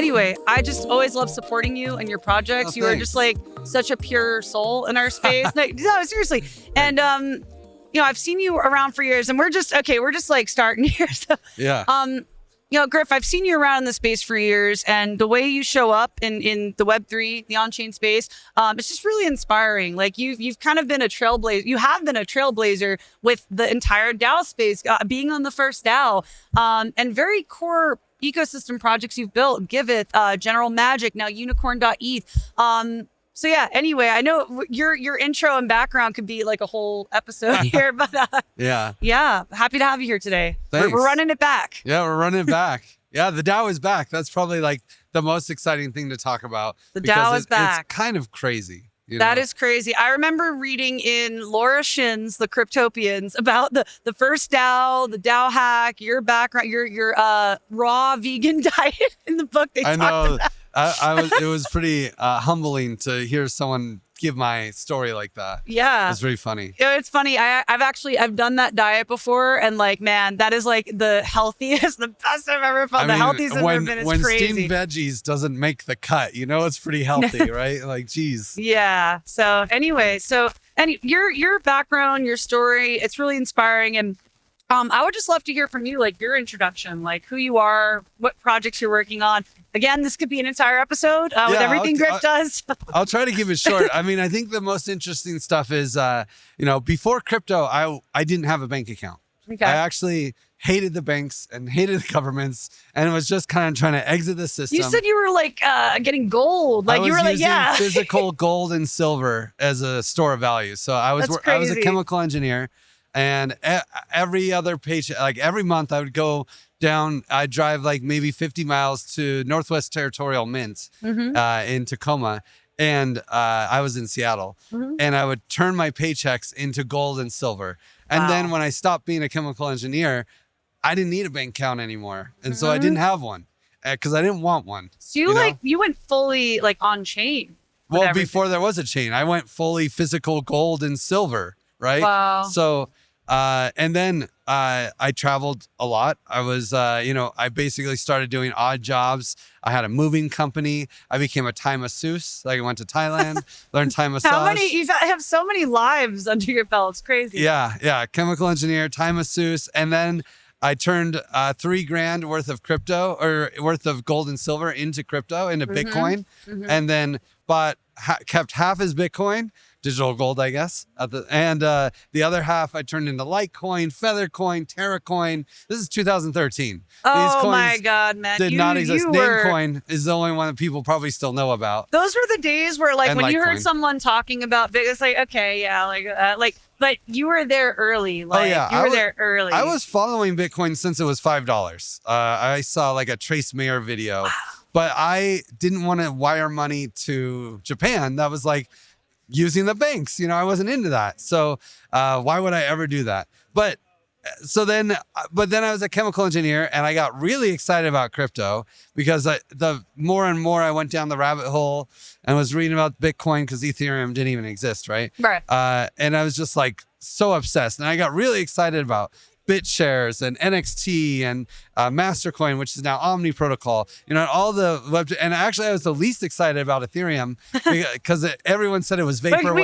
anyway, I just always love supporting you and your projects. You are just like such a pure soul in our space. No, seriously. And I've seen you around for years, and we're just like starting here. So, Griff, I've seen you around in the space for years, and the way you show up in the Web3, the on-chain space, it's just really inspiring. Like you've kind of been a trailblazer. You have been a trailblazer with the entire DAO space, being on the first DAO, and very core ecosystem projects you've built. Giveth, General Magic, now Unicorn.eth. So yeah, anyway, I know your intro and background could be like a whole episode here, but yeah, happy to have you here today. We're running it back. Yeah, we're running it back. Yeah, the DAO is back. That's probably like the most exciting thing to talk about. The DAO is back. It's kind of crazy. That is crazy. I remember reading in Laura Shin's The Cryptopians about the first DAO, the DAO hack, your background, your raw vegan diet in the book they talked about. It was pretty humbling to hear someone give my story like that. Yeah. It's very funny. It's funny. I've done that diet before, and like, man, that is like the healthiest, the best I've ever felt. The healthiest I've ever been. It's crazy. When steamed veggies doesn't make the cut, it's pretty healthy, right? Like, geez. Yeah. So anyway, and your background, your story, it's really inspiring. And I would just love to hear from you, like your introduction, like who you are, what projects you're working on. Again, this could be an entire episode with everything Griff does. I'll try to keep it short. I mean, I think the most interesting stuff is, before crypto, I didn't have a bank account. Okay. I actually hated the banks and hated the governments, and was just kind of trying to exit the system. You said you were like getting gold. Like you were like, using physical gold and silver as a store of value. So I was a chemical engineer. And every other paycheck, like every month I would go down, I'd drive like maybe 50 miles to Northwest Territorial Mint in Tacoma. And I was in Seattle. And I would turn my paychecks into gold and silver. And then when I stopped being a chemical engineer, I didn't need a bank account anymore. And so I didn't have one because I didn't want one. So you went fully like on chain. Well, before there was a chain, I went fully physical gold and silver. Right. Wow. So, and then I traveled a lot. I was, I basically started doing odd jobs. I had a moving company. I became a Thai masseuse. Like I went to Thailand, learned Thai massage. You have so many lives under your belt. It's crazy. Yeah. Chemical engineer, Thai masseuse. And then I turned $3,000 worth of crypto or worth of gold and silver into crypto, into Bitcoin, and then kept half as Bitcoin, digital gold, I guess. And the other half I turned into Litecoin, Feathercoin, Terracoin. This is 2013. Oh, these coins my God, man. Did not exist. Namecoin is the only one that people probably still know about. Those were the days where like when you heard Litecoin. someone talking about Bitcoin, it's like, okay, yeah, but you were there early. Like, you were there early. I was following Bitcoin since it was $5. I saw like a Trace Mayer video, but I didn't want to wire money to Japan. That was like using the banks. I wasn't into that. So why would I ever do that? But then I was a chemical engineer, and I got really excited about crypto because the more and more I went down the rabbit hole and was reading about Bitcoin, because Ethereum didn't even exist, right? Right. And I was just like so obsessed, and I got really excited about BitShares and NXT and Mastercoin, which is now Omni Protocol, all the web. And actually, I was the least excited about Ethereum because everyone said it was vaporware. We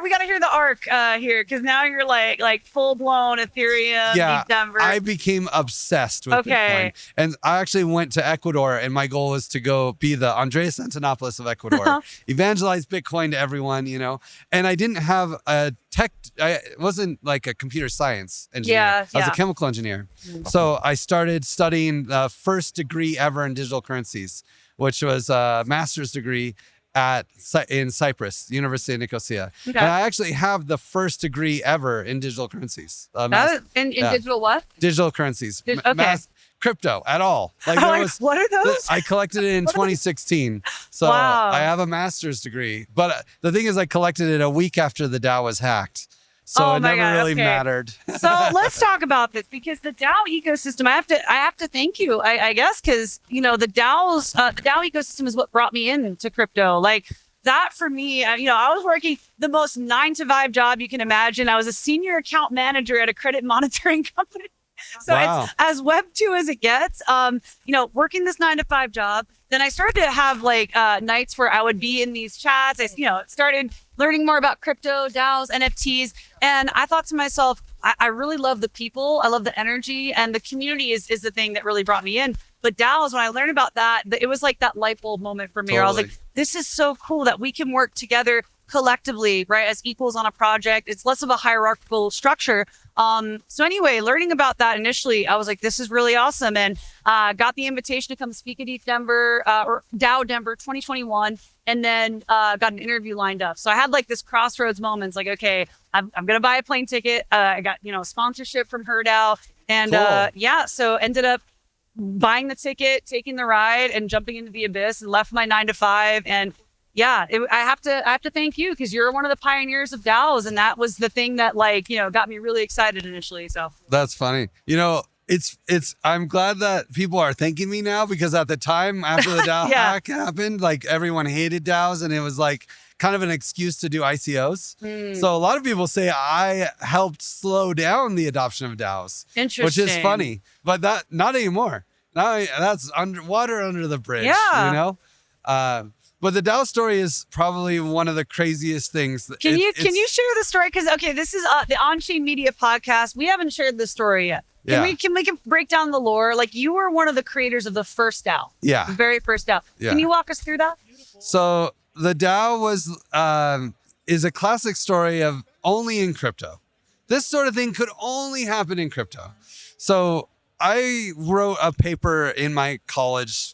gotta hear the arc here, because now you're like full blown Ethereum. Yeah, Denver. I became obsessed with Bitcoin, and I actually went to Ecuador, and my goal was to go be the Andreas Antonopoulos of Ecuador, evangelize Bitcoin to everyone, And I didn't have a I wasn't like a computer science engineer. I was a chemical engineer. So I started studying the first degree ever in digital currencies, which was a master's degree in Cyprus, University of Nicosia. Okay. And I actually have the first degree ever in digital currencies. In digital what? Digital currencies. Crypto at all. What are those? I collected it in 2016. So I have a master's degree. But the thing is, I collected it a week after the DAO was hacked. So it never really mattered. So let's talk about this, because the DAO ecosystem, I have to thank you, I guess, because the DAO ecosystem is what brought me into crypto. Like that for me, I was working the most 9-to-5 job you can imagine. I was a senior account manager at a credit monitoring company. So it's as Web 2 as it gets. Working this 9-to-5 job, then I started to have like nights where I would be in these chats. I started learning more about crypto, DAOs, NFTs, and I thought to myself, I really love the people, I love the energy, and the community is the thing that really brought me in. But DAOs, when I learned about that, it was like that light bulb moment for me. Totally. Where I was like, this is so cool that we can work together collectively, right, as equals on a project. It's less of a hierarchical structure. So anyway, learning about that initially, I was like, this is really awesome. And got the invitation to come speak at Denver, or DAO Denver 2021. And then got an interview lined up. So I had like this crossroads moments, like, okay, I'm going to buy a plane ticket. I got, sponsorship from her DAO. And cool. So ended up buying the ticket, taking the ride, and jumping into the abyss, and left my 9-to-5. And I have to thank you, because you're one of the pioneers of DAOs, and that was the thing that got me really excited initially. So that's funny. I'm glad that people are thanking me now, because at the time after the DAO hack happened, like everyone hated DAOs, and it was like kind of an excuse to do ICOs. So a lot of people say I helped slow down the adoption of DAOs. Interesting. Which is funny, but not anymore. Now that's water under the bridge. Yeah. But the DAO story is probably one of the craziest things. Can you share the story? Because this is the Onchain Media podcast. We haven't shared the story yet. Can we break down the lore? Like, you were one of the creators of the first DAO. Yeah. The very first DAO. Yeah. Can you walk us through that? So the DAO is a classic story of only in crypto. This sort of thing could only happen in crypto. So I wrote a paper in my college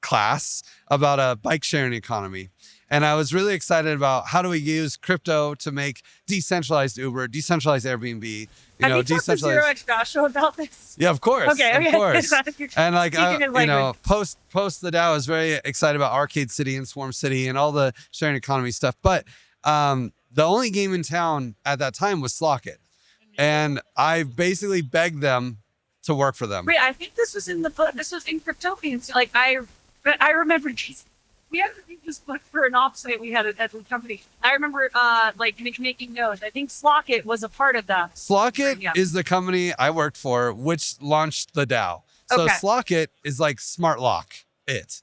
class about a bike sharing economy. And I was really excited about how do we use crypto to make decentralized Uber, decentralized Airbnb, Have you talked to Zero X Joshua about this? Yeah, of course. Okay. Of course. And post the DAO, I was very excited about Arcade City and Swarm City and all the sharing economy stuff. But the only game in town at that time was Slockit. And I basically begged them to work for them. Wait, I think this was in Cryptopians. Like, I remember we had to do this book for an offsite we had at the company. I remember making notes. I think Slockit was a part of that. Slockit is the company I worked for, which launched the DAO. So Slockit is like smart lock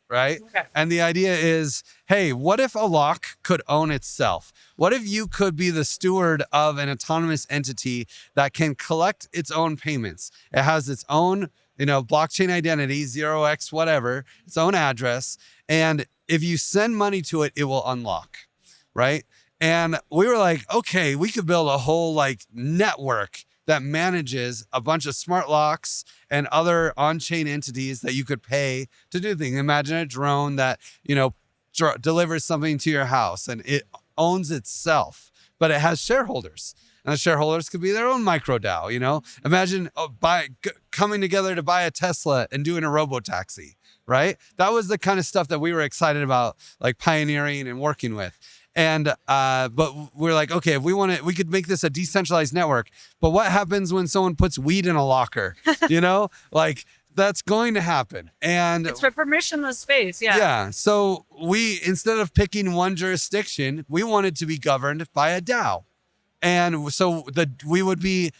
right? Okay. And the idea is, hey, what if a lock could own itself? What if you could be the steward of an autonomous entity that can collect its own payments? It has its own blockchain identity, 0x whatever, its own address. And if you send money to it, it will unlock, right? And we were like, okay, we could build a whole network that manages a bunch of smart locks and other on-chain entities that you could pay to do things. Imagine a drone that, delivers something to your house, and it owns itself, but it has shareholders. And the shareholders could be their own micro DAO, Imagine coming together to buy a Tesla and doing a robo-taxi, right? That was the kind of stuff that we were excited about, pioneering and working with. And, but we're like, okay, if we could make this a decentralized network, but what happens when someone puts weed in a locker? That's going to happen. And it's a permissionless space. Yeah. Yeah. So instead of picking one jurisdiction, we wanted to be governed by a DAO. And so we would be,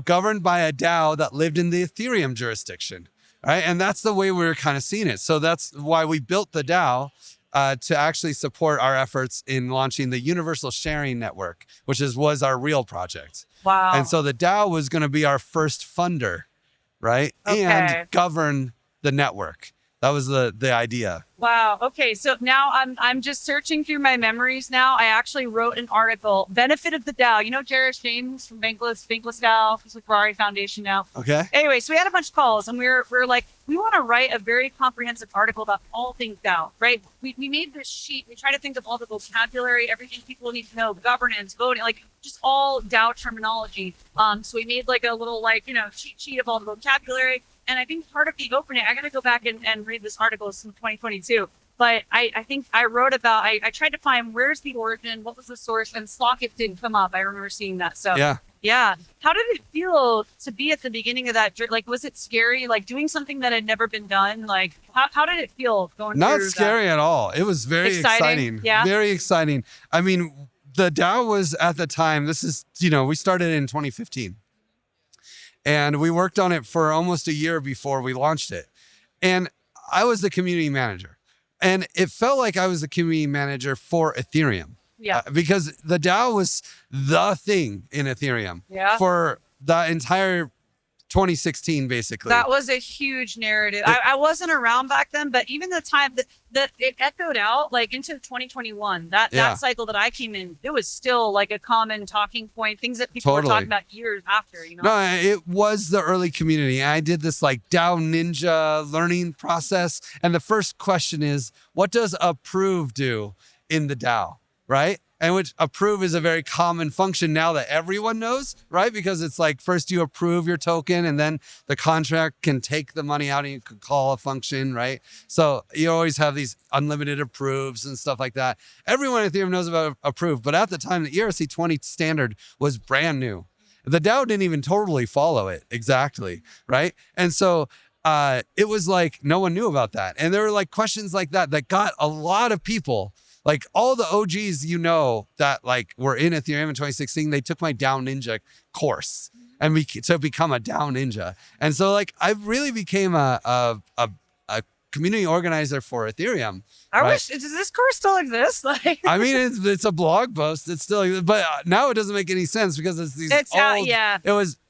governed by a DAO that lived in the Ethereum jurisdiction, right? And that's the way we were kind of seeing it. So that's why we built the DAO to actually support our efforts in launching the Universal Sharing Network, which was our real project. Wow. And so the DAO was going to be our first funder, right? Okay. And govern the network. That was the idea. Wow. Okay. So now I'm just searching through my memories now. I actually wrote an article, Benefit of the DAO. Jared James from Bankless DAO, he's with Ferrari Foundation now. Okay. Anyway, so we had a bunch of calls, and we were like, we want to write a very comprehensive article about all things DAO, right? We made this sheet. We tried to think of all the vocabulary, everything people need to know, governance, voting, just all DAO terminology. So we made a little cheat sheet of all the vocabulary. And I think part of the opening, I got to go back and read this article. It's from 2022. But I think I wrote about, I tried to find where's the origin, what was the source, and Slockit didn't come up. I remember seeing that. So yeah. How did it feel to be at the beginning of that? Was it scary? Doing something that had never been done? How did it feel going through that? Not scary at all. It was very exciting. Yeah. Very exciting. I mean, the DAO was at the time, we started in 2015. And we worked on it for almost a year before we launched it. And I was the community manager. And it felt like I was the community manager for Ethereum. Yeah. Because the DAO was the thing in Ethereum for the entire 2016, basically. That was a huge narrative. I wasn't around back then, but even the time that it echoed out like into 2021, that cycle that I came in, it was still like a common talking point, things that people were talking about years after, you know? No, it was the early community. I did this like DAO Ninja learning process. And the first question is, what does approve do in the DAO, right? And which approve is a very common function now that everyone knows, right? Because it's like first you approve your token and then the contract can take the money out and you can call a function, right? So you always have these unlimited approves and stuff like that. Everyone in Ethereum knows about approve, but at the time the ERC20 standard was brand new. The DAO didn't even totally follow it exactly, right? And so it was like no one knew about that. And there were like questions like that got a lot of people. Like all the OGs, you know, that like were in Ethereum in 2016, they took my DAO Ninja course and to become a DAO Ninja. And so like I really became a community organizer for Ethereum. I wish, does this course still exist? Like, I mean, it's a blog post. It's still, but now it doesn't make any sense because it's these old,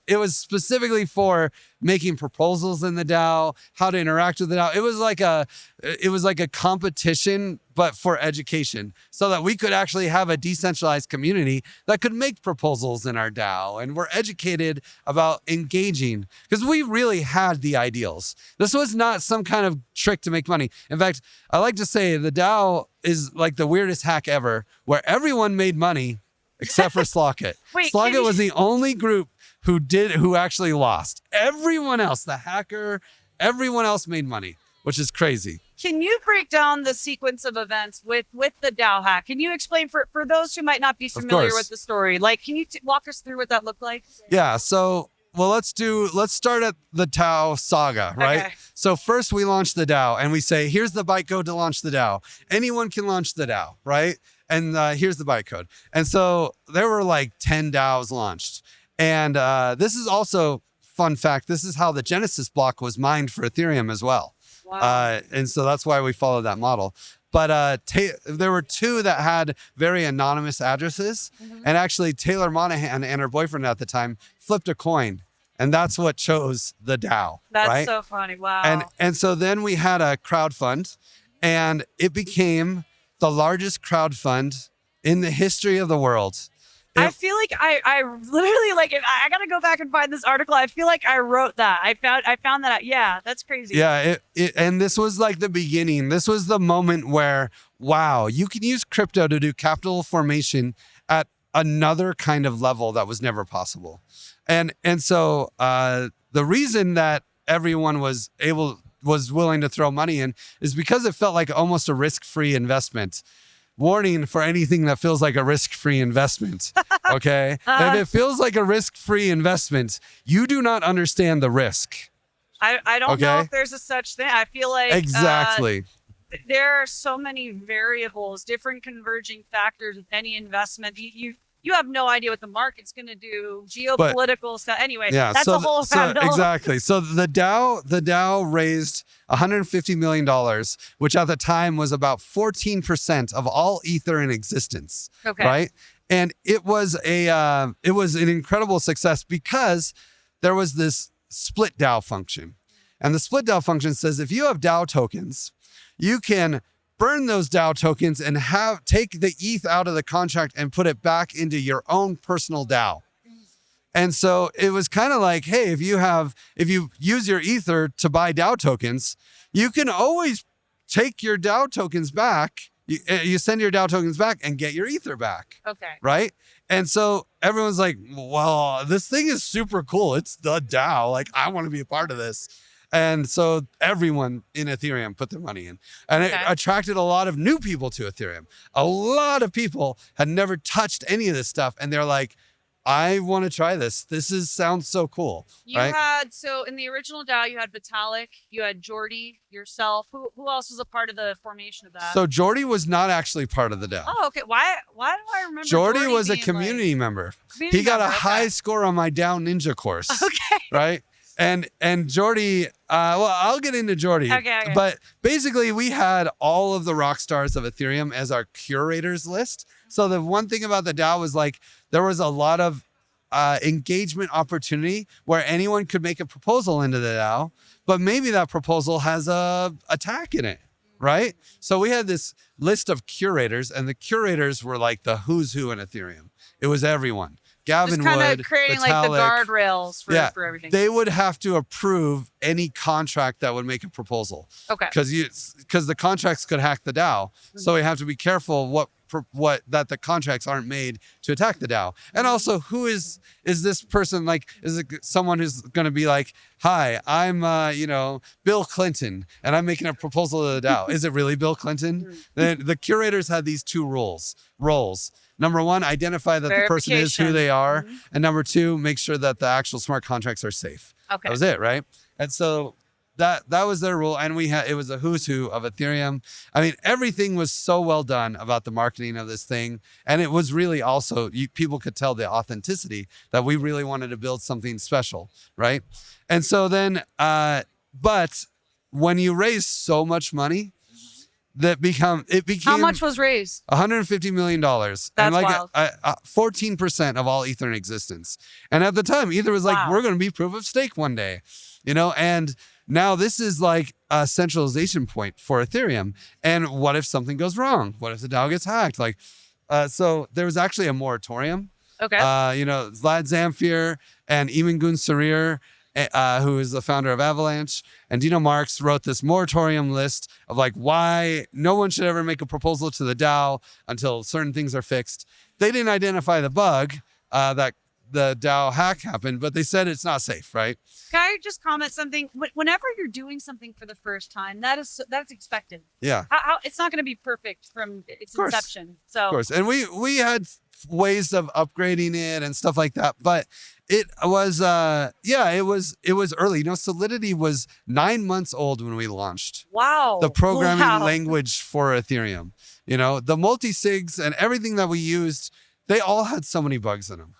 it was specifically for making proposals in the DAO, how to interact with the DAO. It was like a competition, but for education, so that we could actually have a decentralized community that could make proposals in our DAO. And we're educated about engaging because we really had the ideals. This was not some kind of trick to make money. In fact, I like to say the DAO is like the weirdest hack ever where everyone made money except for Slockit. Slockit was the only group who actually lost. Everyone else, the hacker, everyone else made money, which is crazy. Can you break down the sequence of events with the DAO hack? Can you explain for those who might not be familiar with the story? Like, can you walk us through what that looked like? Yeah. So, well, let's start at the DAO saga, right? Okay. So first we launch the DAO and we say, here's the bytecode to launch the DAO. Anyone can launch the DAO, right? And here's the bytecode. And so there were like 10 DAOs launched. And this is also, fun fact, this is how the Genesis block was mined for Ethereum as well. Wow. And so that's why we followed that model. But there were two that had very anonymous addresses. Mm-hmm. And actually Taylor Monahan and her boyfriend at the time flipped a coin. And that's what chose the DAO. That's right? So funny. Wow. And so then we had a crowdfund and it became the largest crowdfund in the history of the world. I feel like I literally like I gotta go back and find this article. I feel like I wrote that. I found that out. Yeah, that's crazy. Yeah, and this was like the beginning. This was the moment where, wow, you can use crypto to do capital formation at another kind of level that was never possible. And so the reason that everyone was willing to throw money in is because it felt like almost a risk-free investment. Warning for anything that feels like a risk-free investment, okay? If it feels like a risk-free investment, you do not understand the risk. I don't know if there's a such thing. I feel like exactly. There are so many variables, different converging factors with any investment. You have no idea what the market's going to do, geopolitical stuff. Anyway, that's a whole rabbit hole. Exactly. So the DAO raised $150 million, which at the time was about 14% of all Ether in existence. Okay. Right. And it was an incredible success because there was this split DAO function. And the split DAO function says if you have DAO tokens, you can burn those DAO tokens and take the ETH out of the contract and put it back into your own personal DAO. And so it was kind of like, hey, if you use your Ether to buy DAO tokens, you can always take your DAO tokens back. You send your DAO tokens back and get your Ether back. Okay. Right? And so everyone's like, well, this thing is super cool. It's the DAO. Like, I want to be a part of this. And so everyone in Ethereum put their money in. And it attracted a lot of new people to Ethereum. A lot of people had never touched any of this stuff. And they're like, I want to try this. Sounds so cool. You had, so in the original DAO, you had Vitalik, you had Jordy, yourself. Who else was a part of the formation of that? So Jordy was not actually part of the DAO. Oh, okay. Why do I remember Jordy was a community member. He got a high score on my DAO Ninja course. Okay. Right? And Jordy, well, I'll get into Jordy. Okay. But basically, we had all of the rock stars of Ethereum as our curators list. So the one thing about the DAO was like, there was a lot of engagement opportunity where anyone could make a proposal into the DAO, but maybe that proposal has a attack in it, right? So we had this list of curators, and the curators were like the who's who in Ethereum. It was everyone. Gavin Wood, kind of creating Vitalik, like the guardrails for everything. They would have to approve any contract that would make a proposal. Okay. Because the contracts could hack the DAO, so we have to be careful that the contracts aren't made to attack the DAO. And also, who is this person? Like, is it someone who's going to be like, hi, I'm Bill Clinton, and I'm making a proposal to the DAO. Is it really Bill Clinton? The curators had these two roles. Number one, identify that the person is who they are. And number two, make sure that the actual smart contracts are safe. Okay. That was it, right? And so that was their rule. And it was a who's who of Ethereum. I mean, everything was so well done about the marketing of this thing. And it was really also, people could tell the authenticity that we really wanted to build something special, right? And so then, but when you raise so much money, it became how much was raised? $150 million. That's and like wild. 14% of all Ether in existence. And at the time, Ether was like, we're going to be proof of stake one day, and now this is like a centralization point for Ethereum. And what if something goes wrong? What if the DAO gets hacked? So there was actually a moratorium. Okay. Vlad Zamfir and Eamon Sarir, who is the founder of Avalanche, and Dino Marx wrote this moratorium list of like why no one should ever make a proposal to the DAO until certain things are fixed. They didn't identify the bug that the DAO hack happened, but they said it's not safe, right? Can I just comment something? Whenever you're doing something for the first time, that's expected. Yeah. How it's not going to be perfect from its inception. So of course, and we had ways of upgrading it and stuff like that, but it was it was early. Solidity was 9 months old when we launched. Wow. The programming language for Ethereum. The multi-sigs and everything that we used, they all had so many bugs in them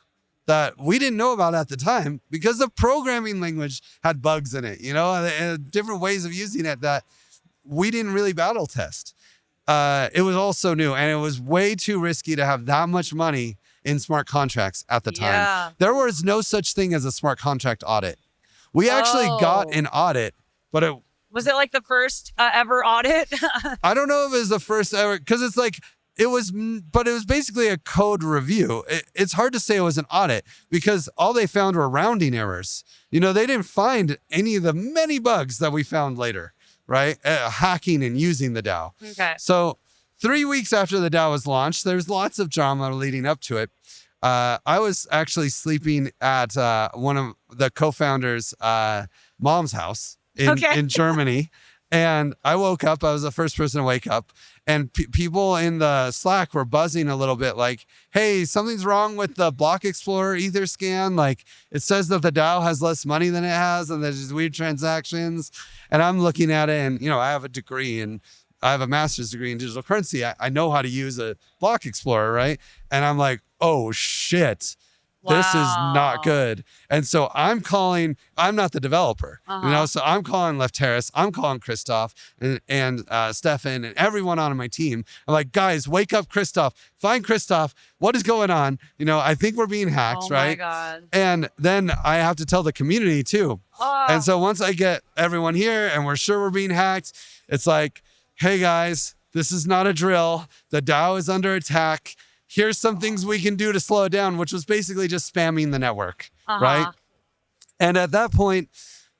that we didn't know about at the time because the programming language had bugs in it, and different ways of using it that we didn't really battle test. It was all so new, and it was way too risky to have that much money in smart contracts at the time. Yeah. There was no such thing as a smart contract audit. We actually got an audit, but was it like the first ever audit? I don't know if it was the first ever, because it's like, it was basically a code review. It's hard to say it was an audit because all they found were rounding errors. They didn't find any of the many bugs that we found later, right? Hacking and using the DAO. Okay. So 3 weeks after the DAO was launched, there's lots of drama leading up to it. I was actually sleeping at one of the co-founders' mom's house in Germany. And I woke up, I was the first person to wake up, and people in the Slack were buzzing a little bit like, hey, something's wrong with the Block Explorer Etherscan. Like, it says that the DAO has less money than it has, and there's these weird transactions. And I'm looking at it, and, I have a degree, and I have a master's degree in digital currency. I know how to use a Block Explorer, right? And I'm like, oh, shit. This is not good. And so I'm not the developer, so I'm calling Lefteris, I'm calling Christoph and Stefan and everyone on my team. I'm like, guys, wake up, Christoph, find Christoph. What is going on? I think we're being hacked, right? Oh my God. And then I have to tell the community too. And so once I get everyone here and we're sure we're being hacked, it's like, hey guys, this is not a drill. The DAO is under attack. Here's some things we can do to slow it down, which was basically just spamming the network, right? And at that point,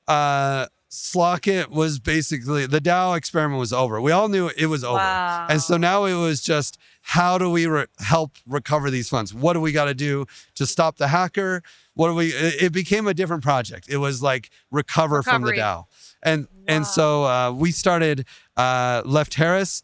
Slockit was basically, the DAO experiment was over. We all knew it was over. And so now it was just, how do we help recover these funds? What do we got to do to stop the hacker? It became a different project. It was like recover from the DAO. And so we started Lefteris,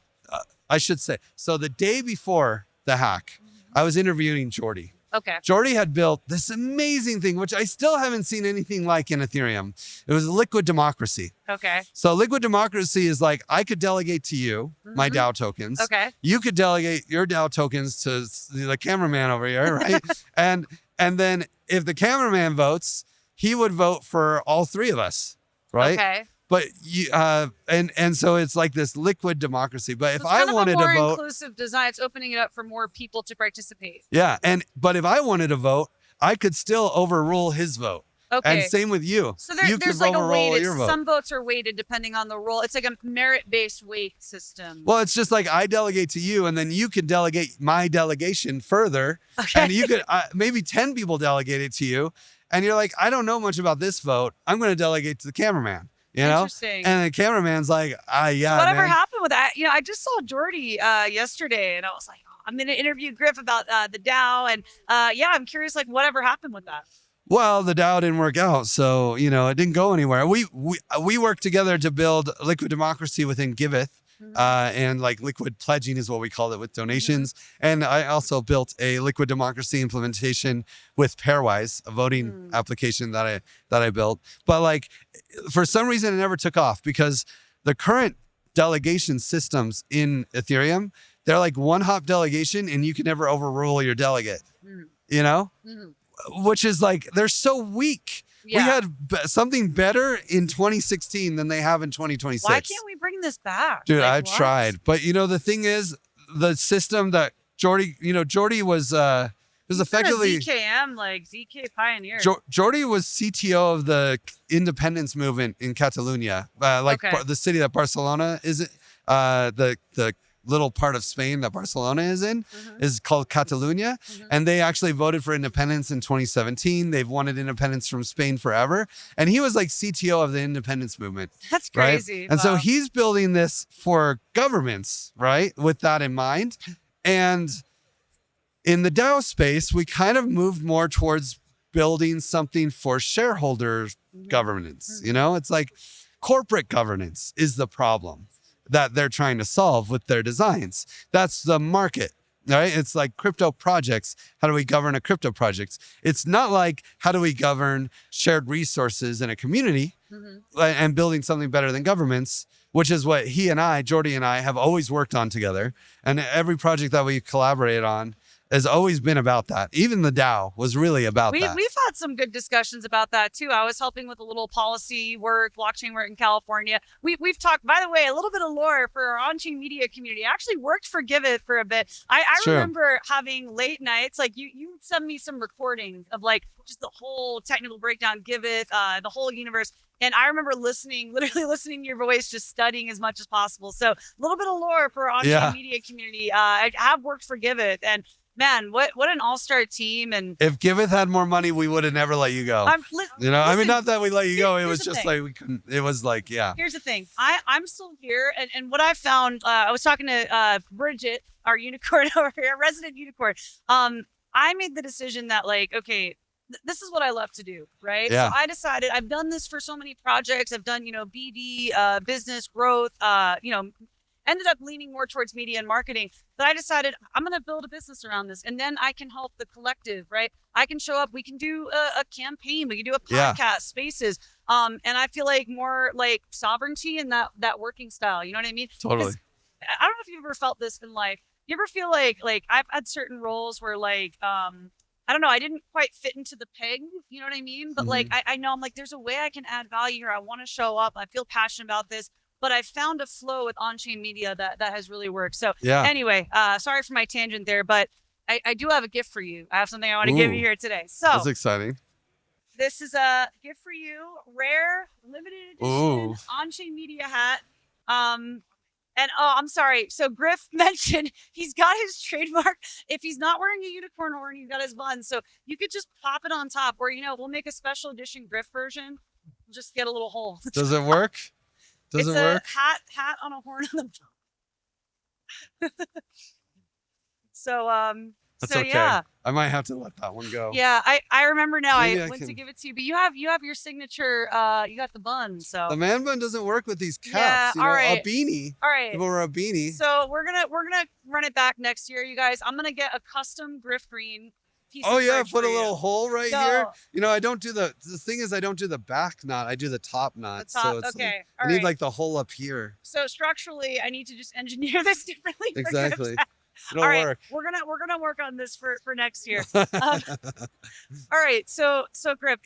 I should say. So the day before the hack, I was interviewing Jordy. Okay. Jordy had built this amazing thing, which I still haven't seen anything like in Ethereum. It was liquid democracy. Okay. So liquid democracy is like, I could delegate to you my DAO tokens. Okay. You could delegate your DAO tokens to the cameraman over here, right? and then if the cameraman votes, he would vote for all three of us, right? Okay. But you and so it's like this liquid democracy. But if So I wanted to vote, more inclusive design, it's opening it up for more people to participate. Yeah, but if I wanted to vote, I could still overrule his vote. Okay. And same with you. So you there's could like a overrule weighted, your vote. some votes are weighted depending on the role. It's like a merit-based weight system. Well, it's just like I delegate to you, and then you can delegate my delegation further. Okay. And you could maybe 10 people delegate it to you, and you're like, I don't know much about this vote. I'm going to delegate to the cameraman. You know? Interesting. And the cameraman's like, yeah. So whatever man. happened with that? I just saw Jordy yesterday, and I was like, oh, I'm going to interview Griff about the DAO, and I'm curious, like, whatever happened with that? Well, the DAO didn't work out, so it didn't go anywhere. We worked together to build liquid democracy within Giveth, and like liquid pledging is what we called it with donations. And I also built a liquid democracy implementation with Pairwise, a voting application that I built. But like, for some reason, it never took off because the current delegation systems in Ethereum, they're like one-hop delegation, and you can never overrule your delegate. Which is like, they're so weak. Yeah. We had something better in 2016 than they have in 2026. Why can't we bring this back? Dude, I've tried. But the thing is, the system that Jordy was effectively ZKM, like ZK pioneer. Jordy was CTO of the independence movement in Catalonia, the city that Barcelona is, the little part of Spain that Barcelona is in is called Catalonia. And they actually voted for independence in 2017. They've wanted independence from Spain forever. And he was like CTO of the independence movement. That's crazy. Right? And so he's building this for governments, right? With that in mind. And in the DAO space, we kind of moved more towards building something for shareholder governance. It's like corporate governance is the problem that they're trying to solve with their designs. That's the market, right? It's like crypto projects. How do we govern a crypto project? It's not like, how do we govern shared resources in a community and building something better than governments, which is what Jordy and I have always worked on together. And every project that we collaborate on has always been about that. Even the DAO was really about that. We've had some good discussions about that too. I was helping with a little policy work, blockchain work in California. We've talked, by the way, a little bit of lore for our Onchain Media community. I actually worked for Giveth for a bit. I remember having late nights, like you send me some recordings of like just the whole technical breakdown, Giveth, the whole universe. And I remember literally listening to your voice, just studying as much as possible. So a little bit of lore for our Onchain Media community. I have worked for Giveth, and man, what an all-star team. And if Giveth had more money, we would have never let you go. Listen, I mean, not that we let you go. It was just like, we couldn't, it was like, yeah. Here's the thing. I'm still here. And what I found, I was talking to Bridget, our unicorn over here, resident unicorn. I made the decision that like, okay, this is what I love to do, right? Yeah. So I decided, I've done this for so many projects. I've done, BD, business growth, ended up leaning more towards media and marketing. But I decided I'm going to build a business around this, and then I can help the collective, right? I can show up. We can do a campaign. We can do a podcast, spaces. And I feel like more like sovereignty in that working style. You know what I mean? Totally. I don't know if you've ever felt this in life. You ever feel like I've had certain roles where like, I don't know, I didn't quite fit into the peg, you know what I mean? But like, I know I'm like, there's a way I can add value here. I want to show up. I feel passionate about this. But I found a flow with Onchain Media that has really worked. So anyway, sorry for my tangent there, but I do have a gift for you. I have something I want to give you here today. So that's exciting. This is a gift for you, rare, limited edition Onchain Media hat. And I'm sorry. So Griff mentioned he's got his trademark. If he's not wearing a unicorn horn, he's got his bun. So you could just pop it on top, or we'll make a special edition Griff version. We'll just get a little hole. Does it work? Does it work? It's a hat on a horn on the bone. So that's so okay. yeah. I might have to let that one go. Yeah, I remember now. I went to give it to you, but you have your signature. You got the bun. So the man bun doesn't work with these caps. Yeah, all right. A beanie. All right. People wear a beanie. So we're gonna run it back next year, you guys. I'm gonna get a custom Griff Green. If piece Oh of yeah, merch put for a you. little hole right here. You know, I don't do the thing is I don't do the back knot. I do the top knot. The top, so it's okay. I need like the hole up here. So structurally, I need to just engineer this differently. Exactly. It'll all right, work. we're gonna work on this for next year. All right, so Griff,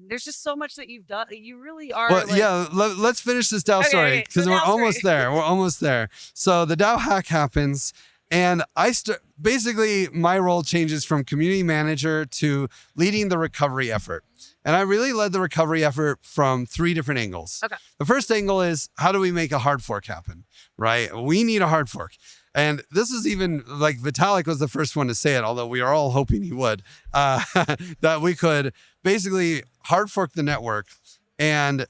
there's just so much that you've done. You really are. Well, yeah. Let's finish this DAO story because we're almost there. We're almost there. So the DAO hack happens, and basically my role changes from community manager to leading the recovery effort. And I really led the recovery effort from 3 different angles. Okay. The first angle is, how do we make a hard fork happen, right? We need a hard fork. And this is even like Vitalik was the first one to say it, although we are all hoping he would, that we could basically hard fork the network and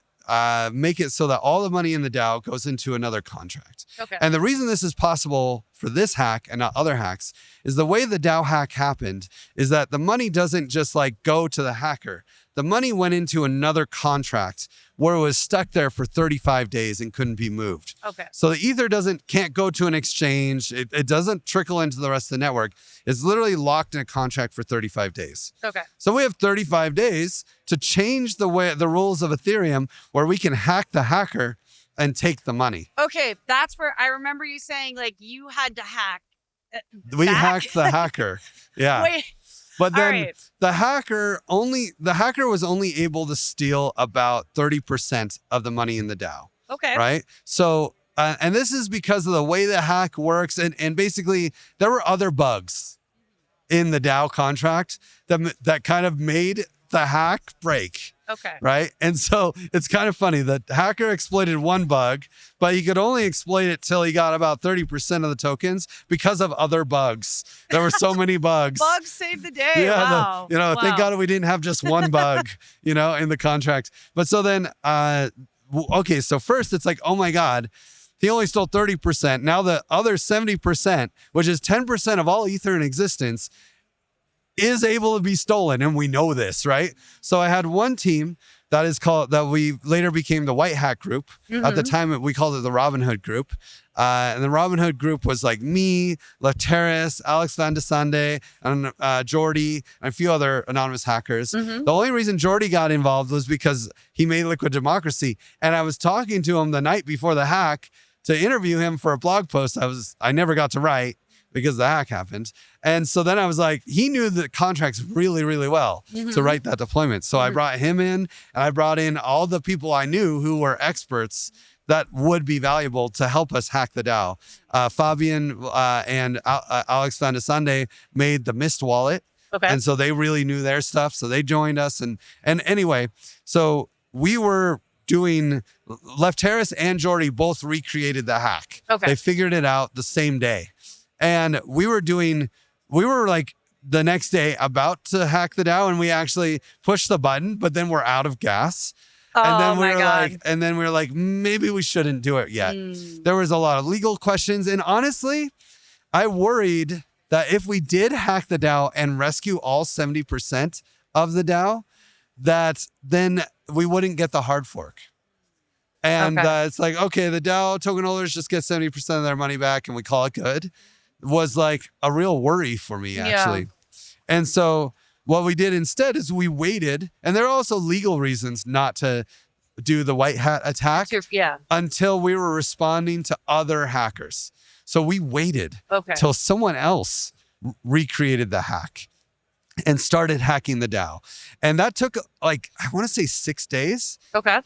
make it so that all the money in the DAO goes into another contract. Okay. And the reason this is possible for this hack and not other hacks is the way the DAO hack happened is that the money doesn't just like go to the hacker. The money went into another contract where it was stuck there for 35 days and couldn't be moved. Okay. So the ether can't go to an exchange. It doesn't trickle into the rest of the network. It's literally locked in a contract for 35 days. Okay. So we have 35 days to change the rules of Ethereum where we can hack the hacker and take the money. Okay, that's where I remember you saying like you had to hack. We hacked the hacker. Yeah. Wait. But then the hacker was only able to steal about 30% of the money in the DAO. Okay. Right. So, and this is because of the way the hack works. And basically there were other bugs in the DAO contract that kind of made the hack break. Okay. Right. And so it's kind of funny that hacker exploited one bug, but he could only exploit it till he got about 30% of the tokens because of other bugs. There were so many bugs. Bugs saved the day. Yeah. Wow. Wow. Thank God we didn't have just one bug, in the contract. But so then, okay. So first it's like, oh my God, he only stole 30%. Now the other 70%, which is 10% of all ether in existence, is able to be stolen. And we know this, right? So I had one team that we later became the White Hat Group. Mm-hmm. At the time, we called it the Robin Hood Group. And the Robin Hood Group was like me, Lefteris, Alex Van de Sande, and Jordy, and a few other anonymous hackers. Mm-hmm. The only reason Jordy got involved was because he made Liquid Democracy. And I was talking to him the night before the hack to interview him for a blog post I never got to write because the hack happened. And so then I was like, he knew the contracts really, really well to write that deployment. So I brought him in, and I brought in all the people I knew who were experts that would be valuable to help us hack the DAO. Fabian and Alex Van de Sande made the Mist wallet. Okay. And so they really knew their stuff. So they joined us. And anyway, so we were doing, Lefteris and Jordy both recreated the hack. Okay. They figured it out the same day. And we were like the next day about to hack the DAO, and we actually pushed the button, but then we're out of gas. And then we were like, maybe we shouldn't do it yet. There was a lot of legal questions. And honestly, I worried that if we did hack the DAO and rescue all 70% of the DAO, that then we wouldn't get the hard fork. And it's like, okay, the DAO token holders just get 70% of their money back and we call it good. Was like a real worry for me, actually. Yeah. And so what we did instead is we waited, and there are also legal reasons not to do the white hat attack until we were responding to other hackers. So we waited till someone else recreated the hack and started hacking the DAO. And that took like, I want to say 6 days. Okay.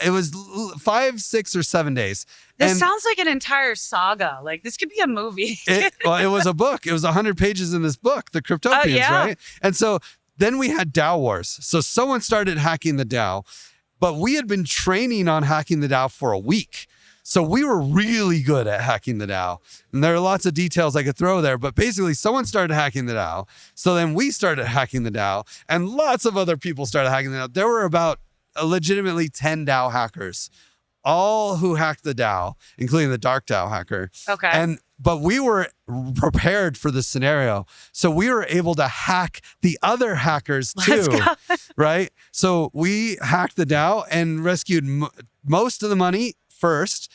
It was 5, 6, or 7 days. This sounds like an entire saga. Like this could be a movie. It was a book. It was 100 pages in this book, The Cryptopians, right? And so then we had DAO wars. So someone started hacking the DAO, but we had been training on hacking the DAO for a week. So we were really good at hacking the DAO. And there are lots of details I could throw there, but basically someone started hacking the DAO. So then we started hacking the DAO, and lots of other people started hacking the DAO. There were about legitimately 10 DAO hackers, all who hacked the DAO, including the dark DAO hacker. Okay. But we were prepared for the scenario. So we were able to hack the other hackers too, right? So we hacked the DAO and rescued most of the money first.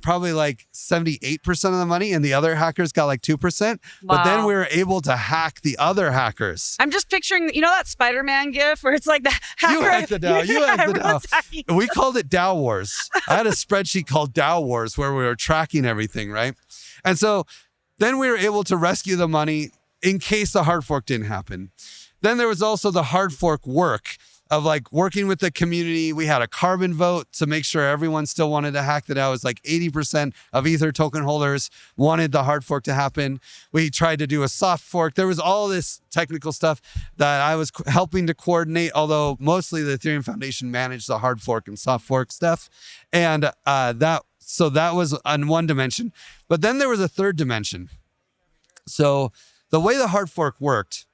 probably like 78% of the money, and the other hackers got like 2%. Wow. But then we were able to hack the other hackers. I'm just picturing, that Spider-Man gif where it's like the hacker. You hacked the DAO. You hacked the DAO. We called it DAO Wars. I had a spreadsheet called DAO Wars where we were tracking everything, right? And so then we were able to rescue the money in case the hard fork didn't happen. Then there was also the hard fork work of like working with the community. We had a carbon vote to make sure everyone still wanted to hack the DAO. It was like 80% of Ether token holders wanted the hard fork to happen. We tried to do a soft fork. There was all this technical stuff that I was helping to coordinate, although mostly the Ethereum Foundation managed the hard fork and soft fork stuff. And so that was on one dimension. But then there was a third dimension. So the way the hard fork worked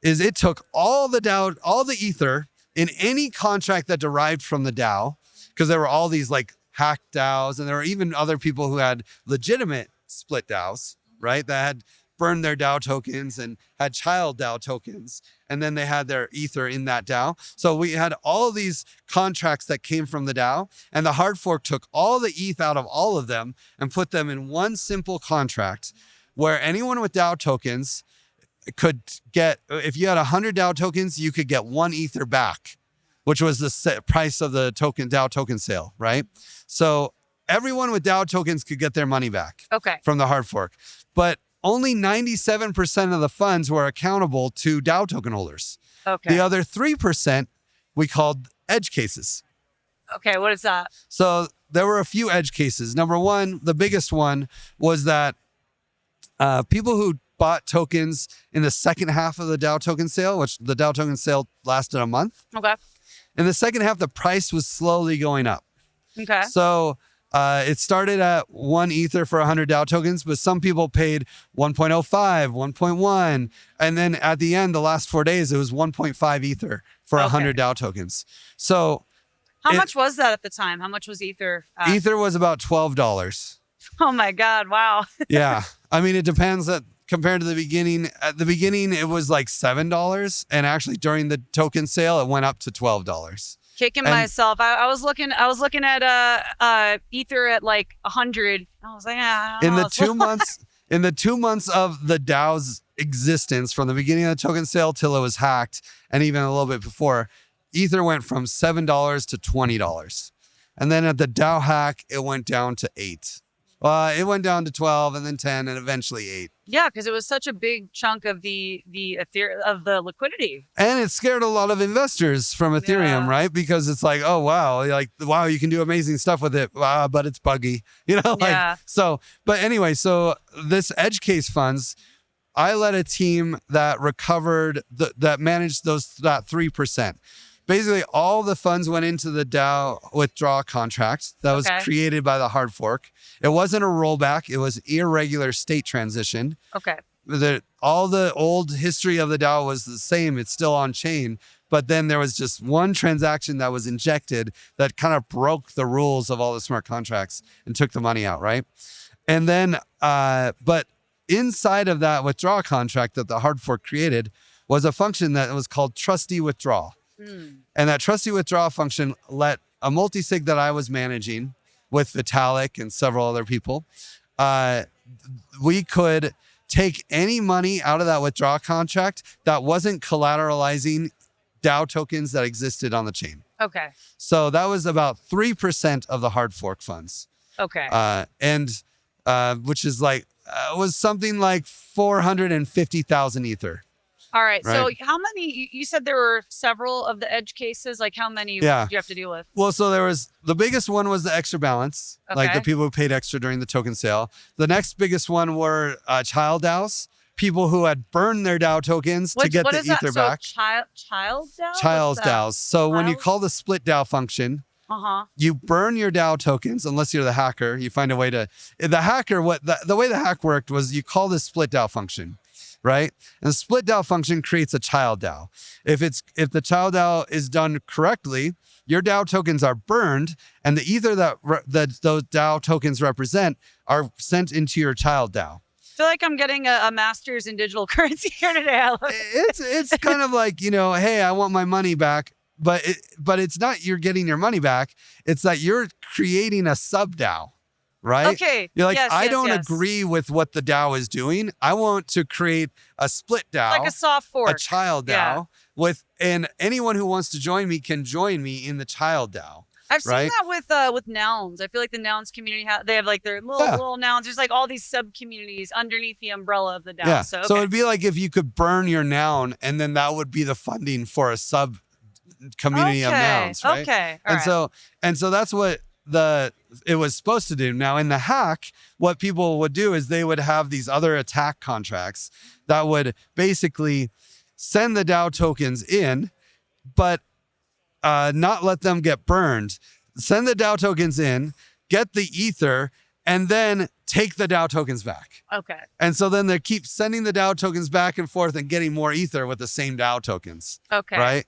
is it took all the DAO, all the Ether in any contract that derived from the DAO, because there were all these like hack DAOs, and there were even other people who had legitimate split DAOs, right? That had burned their DAO tokens and had child DAO tokens, and then they had their Ether in that DAO. So we had all of these contracts that came from the DAO, and the hard fork took all the ETH out of all of them and put them in one simple contract where anyone with DAO tokens could get, if you had 100 DAO tokens, you could get 1 Ether back, which was the price of the DAO token sale, right? So everyone with DAO tokens could get their money back from the hard fork. But only 97% of the funds were accountable to DAO token holders. The other 3% we called edge cases. Okay, what is that? So there were a few edge cases. Number one, the biggest one was that people who bought tokens in the second half of the DAO token sale, which the DAO token sale lasted a month. In the second half, the price was slowly going up. So it started at 1 Ether for 100 DAO tokens, but some people paid 1.05, 1.1. And then at the end, the last 4 days, it was 1.5 Ether for 100 DAO tokens. So how much was that at the time? How much was Ether? Ether was about $12. Oh my God, wow. Yeah. I mean, it depends compared to the beginning. At the beginning, it was like $7. And actually during the token sale, it went up to $12. Kicking myself. I was looking at Ether at like 100. I was like, in the 2 months of the DAO's existence, from the beginning of the token sale till it was hacked, and even a little bit before, Ether went from $7 to $20. And then at the DAO hack, it went down to 8. It went down to 12 and then 10 and eventually 8. Yeah, because it was such a big chunk of the Ethereum, of the liquidity. And it scared a lot of investors from Ethereum, right? Because it's like, oh, wow, you can do amazing stuff with it, but it's buggy, So, but anyway, so this edge case funds, I led a team that recovered, that managed that 3%. Basically, all the funds went into the DAO withdrawal contract that was created by the hard fork. It wasn't a rollback. It was irregular state transition. All the old history of the DAO was the same. It's still on chain. But then there was just one transaction that was injected that kind of broke the rules of all the smart contracts and took the money out, right? And then, but inside of that withdrawal contract that the hard fork created was a function that was called trustee withdrawal. And that trustee withdrawal function let a multi-sig that I was managing with Vitalik and several other people, we could take any money out of that withdrawal contract that wasn't collateralizing DAO tokens that existed on the chain. So that was about 3% of the hard fork funds. Which is like, was something like 450,000 Ether. All right. So how many, you said there were several of the edge cases, like how many did you have to deal with? Well, so there was, the biggest one was the extra balance, like the people who paid extra during the token sale. The next biggest one were child DAOs, people who had burned their DAO tokens to get the Ether back. Child DAOs? Child DAOs. So when you call the split DAO function, you burn your DAO tokens, unless you're the hacker. You find a way to, the hacker, the way the hack worked was you call this split DAO function. Right? And the split DAO function creates a child DAO. If the child DAO is done correctly, your DAO tokens are burned, and the Ether that those DAO tokens represent are sent into your child DAO. I feel like I'm getting a master's in digital currency here today. It's kind of like, hey, I want my money back, but it's not you're getting your money back. It's that you're creating a sub DAO. right? Okay. You're like, yes, I yes, don't yes. agree with what the DAO is doing. I want to create a split DAO, Like a soft fork. a child DAO and anyone who wants to join me can join me in the child DAO. I've seen right? that with nouns. I feel like the nouns community they have like their little nouns. There's like all these sub communities underneath the umbrella of the DAO. Yeah. So, okay. So it'd be like if you could burn your noun, and then that would be the funding for a sub community of nouns, right? Okay. And so that's what it was supposed to do. Now in the hack, what people would do is they would have these other attack contracts that would basically send the DAO tokens in, but not let them get burned. Send the DAO tokens in, get the ether, and then take the DAO tokens back. Okay. And so then they keep sending the DAO tokens back and forth and getting more ether with the same DAO tokens. Okay. Right?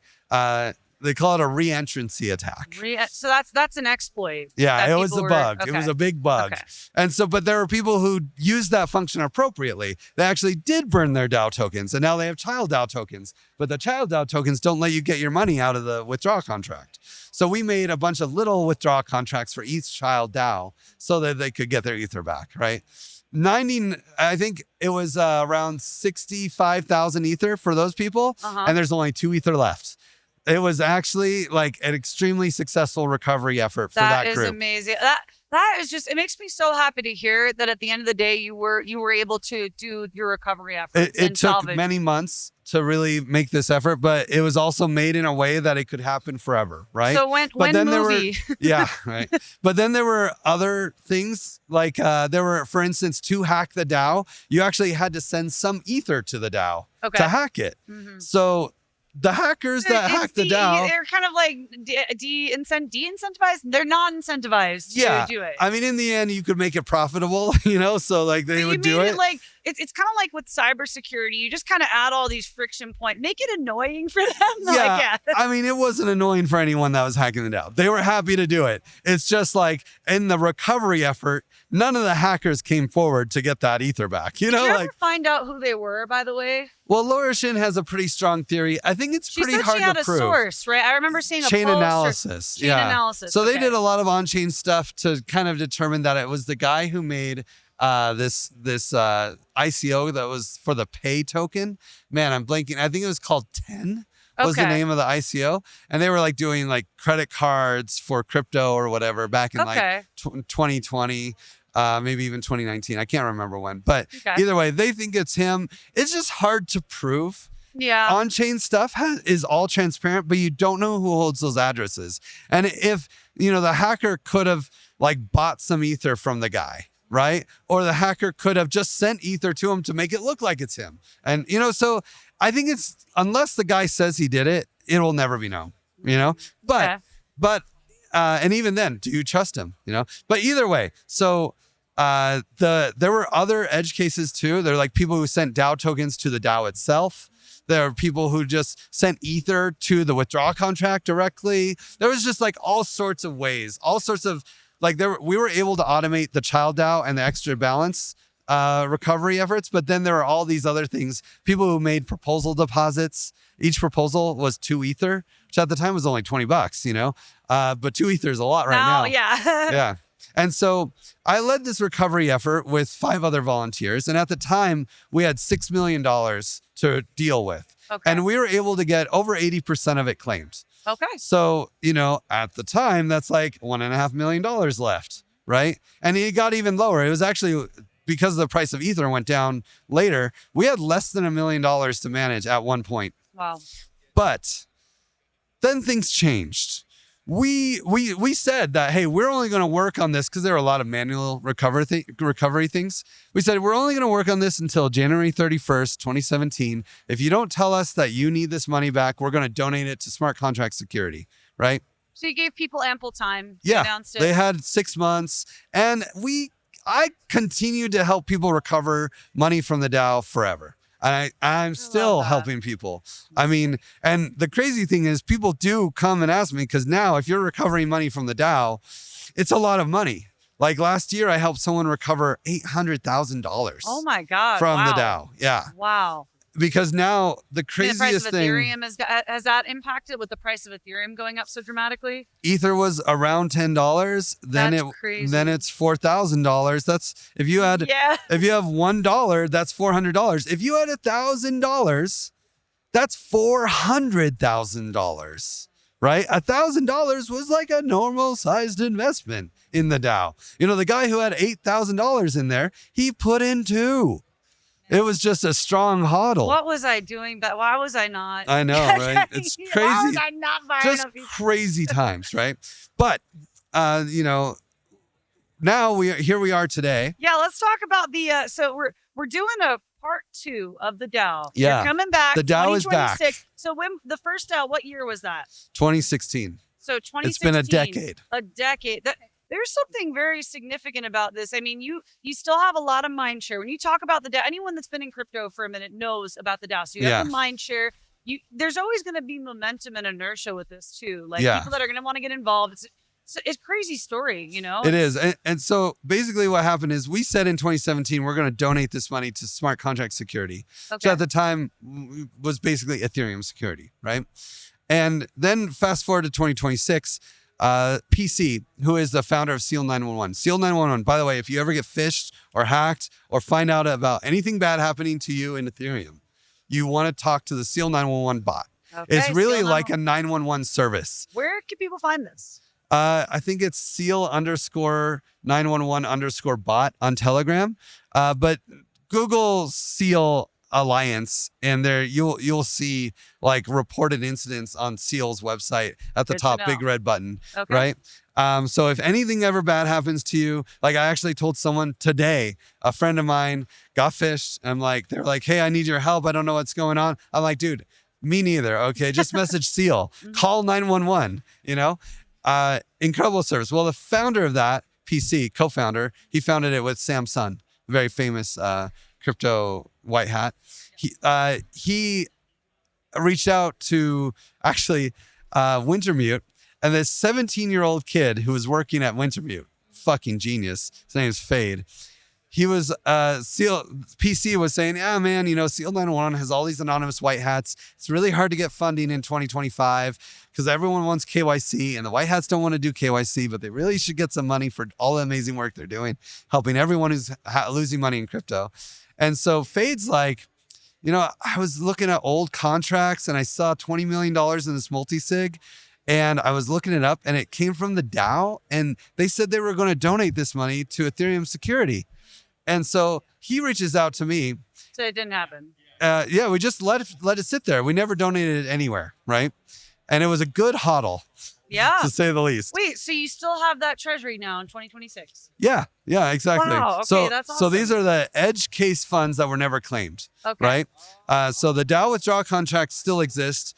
They call it a re-entrancy attack. So that's an exploit. Yeah, it was a bug. Okay. It was a big bug. Okay. And so, but there were people who used that function appropriately. They actually did burn their DAO tokens, and now they have child DAO tokens. But the child DAO tokens don't let you get your money out of the withdrawal contract. So we made a bunch of little withdrawal contracts for each child DAO so that they could get their ether back, right? I think it was around 65,000 ether for those people, and there's only 2 ether left. It was actually like an extremely successful recovery effort for that group. That is amazing. That is just, it makes me so happy to hear that at the end of the day, you were able to do your recovery efforts. It took many months to really make this effort, but it was also made in a way that it could happen forever, right? So when movie? Yeah, right. But then there were other things like there were, for instance, to hack the DAO, you actually had to send some ether to the DAO to hack it. So the hackers that hacked the DAO, they're kind of like de-incentivized. They're not incentivized to do it. I mean, in the end, you could make it profitable, so like they would do it. Like it's kind of like with cybersecurity. You just kind of add all these friction points, make it annoying for them. I mean, it wasn't annoying for anyone that was hacking the DAO. They were happy to do it. It's just like in the recovery effort, none of the hackers came forward to get that ether back. Did you ever find out who they were, by the way? Well, Laura Shin has a pretty strong theory. I think it's pretty hard to prove. She had a source, right? I remember seeing a chain analysis. Chain analysis. So they did a lot of on-chain stuff to kind of determine that it was the guy who made this ICO that was for the pay token. Man, I'm blanking. I think it was called 10 was the name of the ICO. And they were like doing like credit cards for crypto or whatever back in like 2020. Maybe even 2019. I can't remember when, but either way, they think it's him. It's just hard to prove. Yeah. On-chain stuff is all transparent, but you don't know who holds those addresses. And if, the hacker could have like bought some ether from the guy, right? Or the hacker could have just sent ether to him to make it look like it's him. And, so I think it's, unless the guy says he did it, it will never be known, but, and even then, do you trust him, But either way, so there were other edge cases too. There are like people who sent DAO tokens to the DAO itself. There are people who just sent ether to the withdrawal contract directly. There was just like all sorts of ways, all sorts of like we were able to automate the child DAO and the extra balance recovery efforts. But then there are all these other things, people who made proposal deposits. Each proposal was 2 ether, which at the time was only $20, but 2 ether is a lot right now. Yeah. Yeah. And so I led this recovery effort with 5 other volunteers. And at the time, we had $6 million to deal with. And we were able to get over 80% of it claimed. So, at the time, that's like $1.5 million left, right? And it got even lower. It was actually, because the price of ether went down later, we had less than $1 million to manage at one point. Wow. But then things changed. We said that, hey, we're only going to work on this because there are a lot of manual recovery things. We said, we're only going to work on this until January 31st, 2017. If you don't tell us that you need this money back, we're going to donate it to smart contract security, right? So you gave people ample time to announce it. They had 6 months. And I continued to help people recover money from the DAO forever. I'm still helping people. I mean, and the crazy thing is people do come and ask me, because now if you're recovering money from the DAO, it's a lot of money. Like last year, I helped someone recover $800,000. Oh my God. From the DAO. Yeah. Wow. because now the craziest the price of thing, Ethereum has that impacted with the price of Ethereum going up so dramatically? Ether was around $10. Then it's $4,000. That's if you have $1, that's $400. If you had $1,000, that's $400,000. Right? $1,000 was like a normal sized investment in the DAO. You know, the guy who had $8,000 in there, he put in 2. It was just a strong hodl. What was I doing? But why was I not? I know, right? It's crazy. Why was I not buying just crazy times, right? But you know, now we are today. Yeah, let's talk about the. So we're doing a part 2 of the DAO. Yeah, you're coming back. The DAO is back. So when the first DAO, what year was that? 2016. So 2016. It's been a decade. A decade. There's something very significant about this. I mean, you still have a lot of mind share. When you talk about the DAO, anyone that's been in crypto for a minute knows about the DAO. So you have the mind share. There's always going to be momentum and inertia with this too. Like people that are going to want to get involved. It's a crazy story, you know? It is. And so basically what happened is we said in 2017, we're going to donate this money to smart contract security. Okay. So at the time was basically Ethereum security, right? And then fast forward to 2026, PC, who is the founder of Seal 911. Seal 911, by the way, if you ever get phished or hacked or find out about anything bad happening to you in Ethereum, you want to talk to the Seal 911 bot. Okay, it's really like a 911 service. Where can people find this? I think it's seal_911_bot on Telegram. But Google Seal Alliance, and there you'll see like reported incidents on Seal's website at the top, big red button, right? So if anything ever bad happens to you, like I actually told someone today, a friend of mine got phished. They're like, hey, I need your help. I don't know what's going on. I'm like, dude, me neither. Okay, just message Seal, call 911. You know. Incredible service. Well, the founder of that, PC, co-founder, he founded it with Sam Sun, very famous crypto white hat. He reached out to actually Wintermute, and this 17-year-old kid who was working at Wintermute, fucking genius. His name's Fade. He was Seal PC was saying, yeah, man, you know, Seal 911 has all these anonymous white hats. It's really hard to get funding in 2025 because everyone wants KYC and the white hats don't want to do KYC, but they really should get some money for all the amazing work they're doing, helping everyone who's losing money in crypto. And so Fade's like, you know, I was looking at old contracts and I saw $20 million in this multi-sig. And I was looking it up and it came from the DAO and they said they were going to donate this money to Ethereum security. And so he reaches out to me. So it didn't happen. Yeah, we just let it sit there. We never donated it anywhere, right? And it was a good hodl. Yeah. To say the least. Wait, so you still have that treasury now in 2026? Yeah, exactly. Wow, okay, that's awesome. So these are the edge case funds that were never claimed, right? So the DAO withdrawal contract still exists,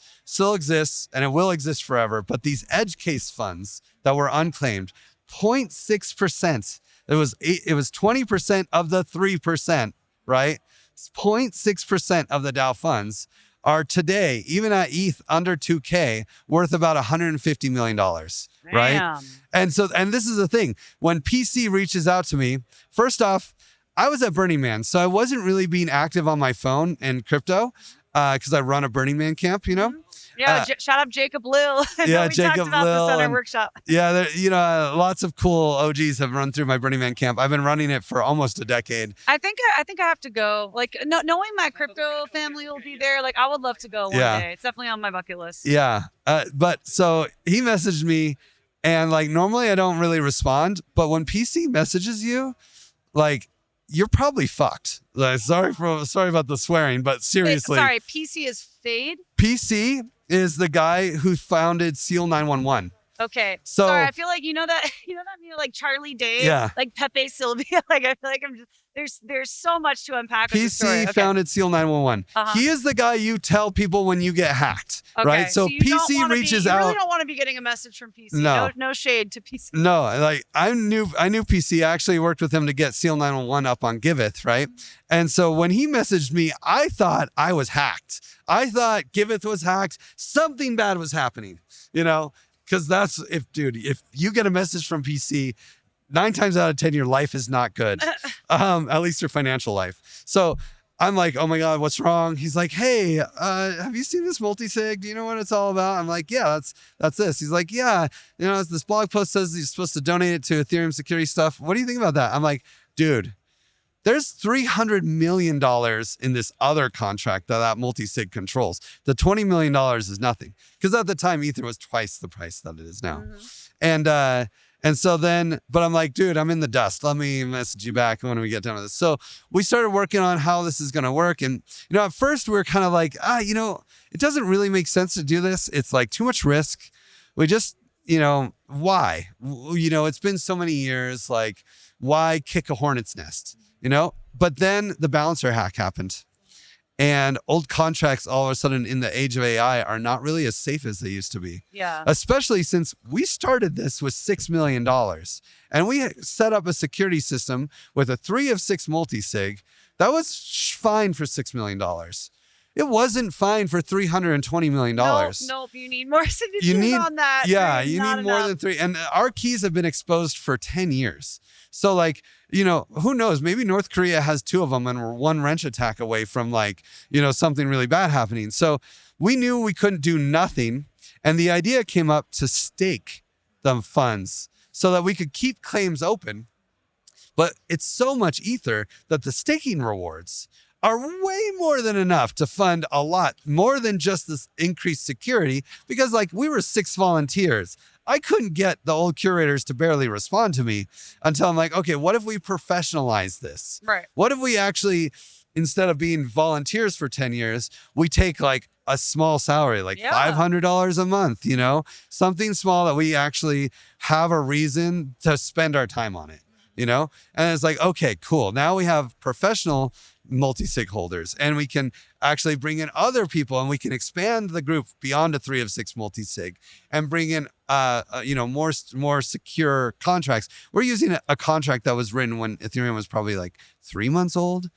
and it will exist forever. But these edge case funds that were unclaimed, 0.6%. It was 20% of the 3%, right? 0.6% of the DAO funds are today, even at ETH under 2K, worth about $150 million, right? And this is the thing. When PC reaches out to me, first off, I was at Burning Man, so I wasn't really being active on my phone and crypto because I run a Burning Man camp, you know? Yeah, shout out Jacob Lil. Yeah, we Jacob talked about Lil this at our workshop. Yeah, you know, lots of cool OGs have run through my Burning Man camp. I've been running it for almost a decade. I think I have to go. Like, knowing my crypto family will be there, like I would love to go one day. It's definitely on my bucket list. Yeah, but so he messaged me, and like normally I don't really respond, but when PC messages you, like you're probably fucked. Like, sorry about the swearing, but seriously. Wait, sorry, PC is Fade? PC is the guy who founded Seal 911. Okay. So sorry, I feel like you know that meme, like Charlie Day, like Pepe Sylvia. Like I feel like I'm just there's so much to unpack. PC founded Seal 911. He is the guy you tell people when you get hacked, right? So PC reaches out. You really don't want to be getting a message from PC. No shade to PC. No, like I knew PC. I actually worked with him to get Seal 911 up on Giveth, right? And so when he messaged me, I thought I was hacked. I thought Giveth was hacked. Something bad was happening, you know. Because if you get a message from PC, 9 times out of 10, your life is not good. At least your financial life. So I'm like, oh my God, what's wrong? He's like, hey, have you seen this multi-sig? Do you know what it's all about? I'm like, yeah, that's this. He's like, yeah, this blog post says you're supposed to donate it to Ethereum security stuff. What do you think about that? I'm like, dude, there's $300 million in this other contract that multi-sig controls. The $20 million is nothing. Because at the time, Ether was twice the price that it is now. And so then, but I'm like, dude, I'm in the dust. Let me message you back when we get done with this. So we started working on how this is going to work. And, at first we were kind of like, it doesn't really make sense to do this. It's like too much risk. We just, why? It's been so many years, like, why kick a hornet's nest, But then the balancer hack happened. And old contracts all of a sudden in the age of AI are not really as safe as they used to be. Yeah. Especially since we started this with $6 million and we set up a security system with a 3 of 6 multi-sig. That was fine for $6 million. It wasn't fine for $320 million. Nope. You need more signatures on that. Yeah, you need more than 3. And our keys have been exposed for 10 years. So like, who knows? Maybe North Korea has 2 of them and we're one wrench attack away from like, something really bad happening. So we knew we couldn't do nothing. And the idea came up to stake the funds so that we could keep claims open. But it's so much Ether that the staking rewards are way more than enough to fund a lot more than just this increased security, because like we were 6 volunteers. I couldn't get the old curators to barely respond to me until I'm like, okay, what if we professionalize this? Right. What if we actually, instead of being volunteers for 10 years, we take like a small salary, like $500 a month, something small that we actually have a reason to spend our time on it, And it's like, okay, cool. Now we have professional multi-sig holders and we can actually bring in other people and we can expand the group beyond a 3 of 6 multi-sig and bring in more secure contracts. We're using a contract that was written when Ethereum was probably like 3 months old.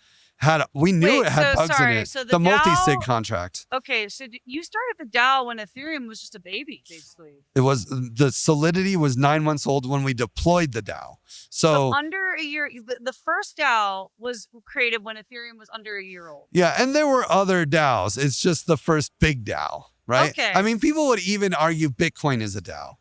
We knew it had bugs in it. So the multi-sig contract. Okay, so you started the DAO when Ethereum was just a baby, basically. It was, the Solidity was 9 months old when we deployed the DAO. So under a year, the first DAO was created when Ethereum was under a year old. Yeah, and there were other DAOs. It's just the first big DAO, right? Okay. I mean, people would even argue Bitcoin is a DAO.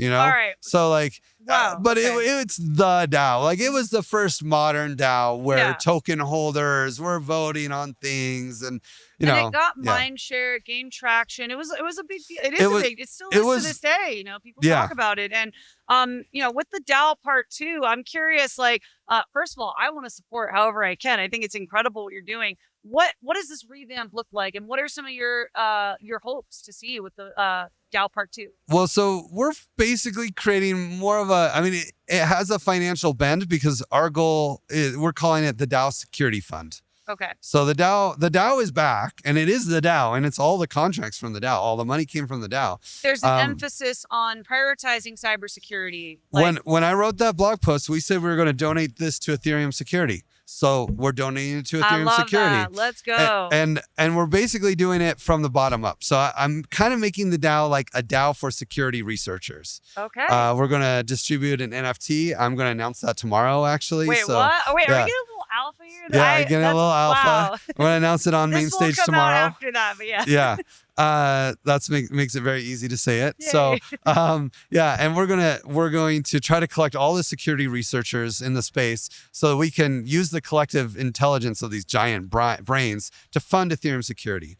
All right. So like, wow. But it's the DAO. Like it was the first modern DAO where token holders were voting on things, and it got mind share, it gained traction. It was a big deal. It still is to this day. People talk about it, and with the DAO part 2, I'm curious. Like, first of all, I want to support however I can. I think it's incredible what you're doing. What does this revamp look like, and what are some of your hopes to see with the DAO part 2? Well, so we're basically creating more of it has a financial bend because our goal is, we're calling it the DAO Security Fund. Okay. So the DAO is back, and it is the DAO, and it's all the contracts from the DAO. All the money came from the DAO. There's an emphasis on prioritizing cybersecurity. When I wrote that blog post, we said we were going to donate this to Ethereum security. So we're donating it to Ethereum security. That. Let's go. And we're basically doing it from the bottom up. So I'm kind of making the DAO like a DAO for security researchers. Okay. We're going to distribute an NFT. I'm going to announce that tomorrow, actually. Wait, what? Oh, wait, are we getting a little alpha here? Yeah, getting a little alpha. Wow. I'm going to announce it on main stage tomorrow. Out after that, but yeah. Yeah. That's makes it very easy to say it. Yay. So, and we're going to try to collect all the security researchers in the space so that we can use the collective intelligence of these giant brains to fund Ethereum security.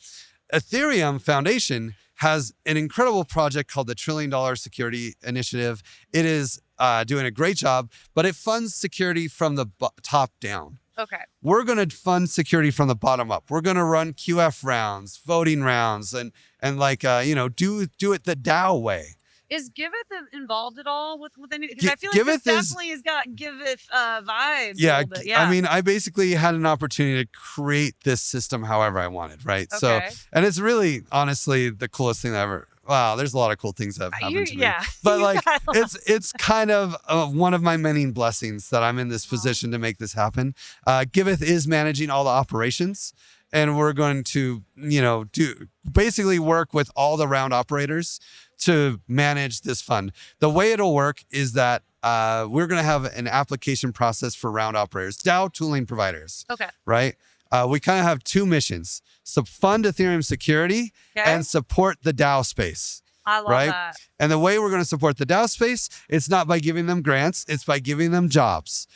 Ethereum Foundation has an incredible project called the $1 Trillion Security Initiative. It is doing a great job, but it funds security from the top down. Okay. We're going to fund security from the bottom up. We're going to run QF rounds, voting rounds, and like do it the DAO way. Is Giveth involved at all with any? Because I feel like this definitely has got Giveth vibes. Yeah, yeah. I mean, I basically had an opportunity to create this system however I wanted, right? Okay. So, and it's really, honestly, the coolest thing that ever. Wow, there's a lot of cool things that have happened to me. Yeah. But like, it's kind of one of my many blessings that I'm in this position to make this happen. Giveth is managing all the operations, and we're going to, basically work with all the round operators to manage this fund. The way it'll work is that we're going to have an application process for round operators, DAO tooling providers. Okay. Right? we kind of have two missions: fund Ethereum security and support the DAO space. I love that. And the way we're going to support the DAO space, it's not by giving them grants, it's by giving them jobs.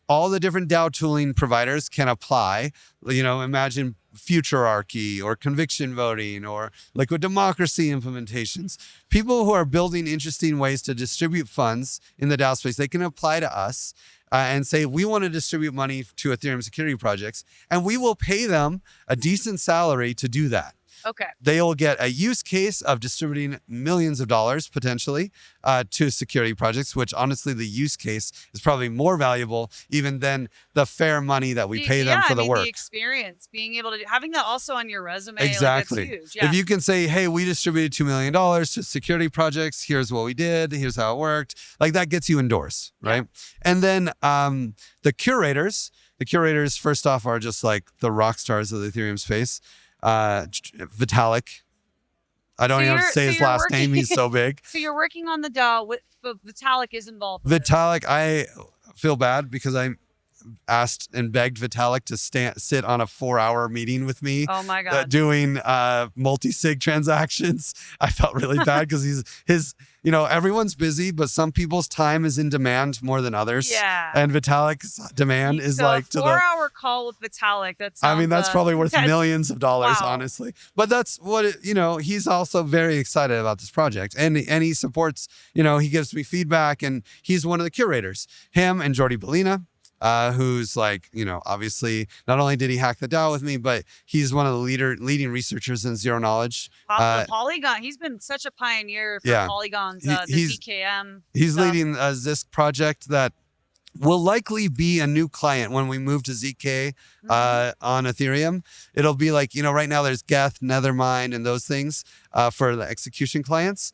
All the different DAO tooling providers can apply. Imagine futurarchy or conviction voting or liquid democracy implementations. People who are building interesting ways to distribute funds in the DAO space, they can apply to us and say, we want to distribute money to Ethereum security projects, and we will pay them a decent salary to do that. They'll get a use case of distributing millions of dollars potentially to security projects, which honestly, the use case is probably more valuable even than the fair money that we pay them for the work. The experience, being able to having that also on your resume. Exactly. Like, that's huge. If you can say, hey, we distributed $2 million to security projects. Here's what we did. Here's how it worked. Like that gets you endorsed, right? And then the curators, first off, are just like the rock stars of the Ethereum space. Vitalik. I don't even have to say his last name. He's so big. So you're working on the DAO with Vitalik is involved. Vitalik, I feel bad because I asked and begged Vitalik to sit on a 4-hour meeting with me. Oh my God. Doing multi-sig transactions. I felt really bad because everyone's busy, but some people's time is in demand more than others. Yeah. And Vitalik's demand is like a 4-hour call with Vitalik. That's probably worth millions of dollars, honestly. But that's what he's also very excited about this project, and he supports. He gives me feedback, and he's one of the curators. Him and Jordi Bellina. Who's obviously not only did he hack the DAO with me, but he's one of the leading researchers in zero knowledge. Polygon. He's been such a pioneer for Polygon's the ZKM. He's leading a Zisk project that will likely be a new client when we move to ZK on Ethereum. It'll be like, right now there's Geth, Nethermind, and those things for the execution clients.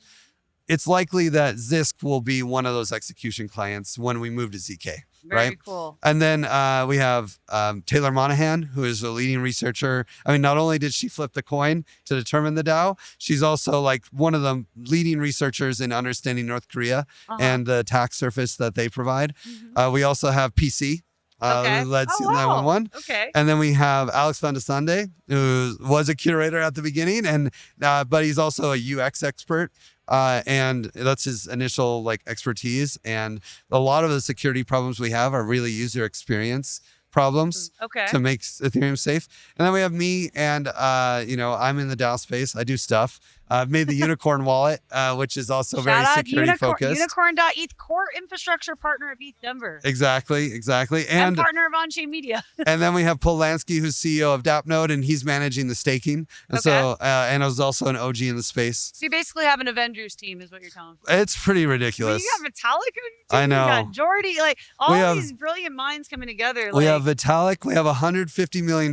It's likely that Zisk will be one of those execution clients when we move to ZK. Very cool. And then we have Taylor Monahan, who is a leading researcher. I mean, not only did she flip the coin to determine the DAO, she's also like one of the leading researchers in understanding North Korea and the attack surface that they provide. We also have PC. Who led Seal 911. And then we have Alex Van de Sande, who was a curator at the beginning, and but he's also a UX expert. And that's his initial expertise. And a lot of the security problems we have are really user experience problems to make Ethereum safe. And then we have me, and I'm in the DAO space. I do stuff. I've made the Unicorn wallet, which is also very security focused. Unicorn.eth, core infrastructure partner of ETH Denver. Exactly. And partner of Onchain Media. And then we have Polanski, who's CEO of DAppNode, and he's managing the staking. And so, and I was also an OG in the space. So you basically have an Avengers team, is what you're telling me. It's pretty ridiculous. You got Vitalik. I know. You got Jordi. All these brilliant minds coming together. We have Vitalik. We have $150 million.